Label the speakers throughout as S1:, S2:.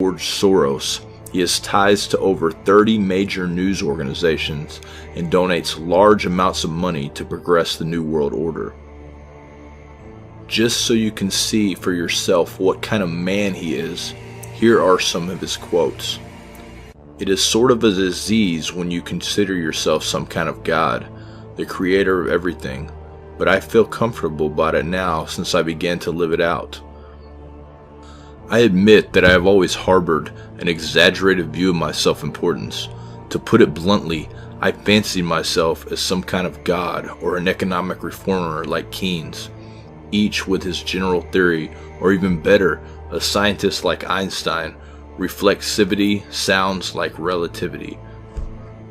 S1: George Soros. He has ties to over 30 major news organizations and donates large amounts of money to progress the New World Order. Just so you can see for yourself what kind of man he is, here are some of his quotes. "It is sort of a disease when you consider yourself some kind of god, the creator of everything, but I feel comfortable about it now since I began to live it out. I admit that I have always harbored an exaggerated view of my self-importance. To put it bluntly, I fancied myself as some kind of god or an economic reformer like Keynes, each with his general theory, or even better, a scientist like Einstein. Reflexivity sounds like relativity.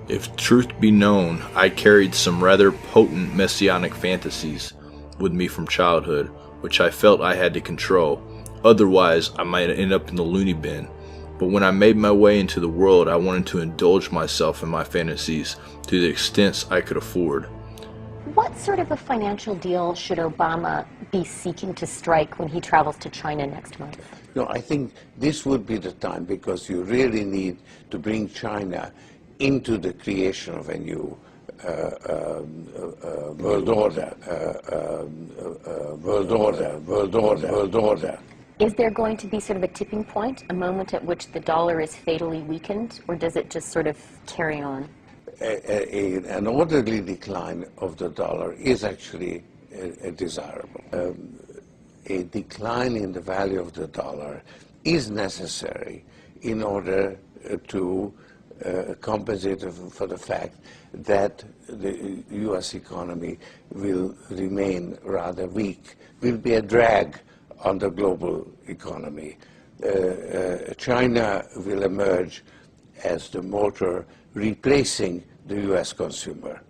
S1: If truth be known, I carried some rather potent messianic fantasies with me from childhood, which I felt I had to control. Otherwise, I might end up in the loony bin. But when I made my way into the world, I wanted to indulge myself in my fantasies to the extent I could afford."
S2: What sort of a financial deal should Obama be seeking to strike when he travels to China next month?
S3: No, I think this would be the time, because you really need to bring China into the creation of a new world order.
S2: Is there going to be sort of a tipping point, a moment at which the dollar is fatally weakened, or does it just sort of carry on?
S3: An orderly decline of the dollar is actually desirable. A decline in the value of the dollar is necessary in order to compensate for the fact that the U.S. economy will remain rather weak, will be a drag on the global economy. China will emerge as the motor replacing the U.S. consumer.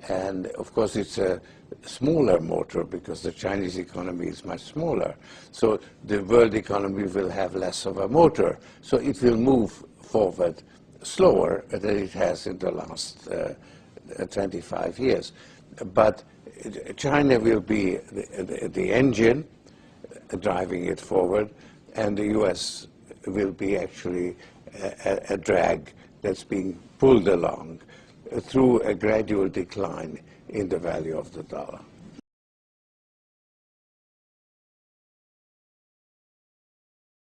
S3: And of course it's a smaller motor because the Chinese economy is much smaller. So the world economy will have less of a motor. So it will move forward slower than it has in the last 25 years. But China will be the engine driving it forward, and the U.S. will be actually a drag that's being pulled along through a gradual decline in the value of the dollar.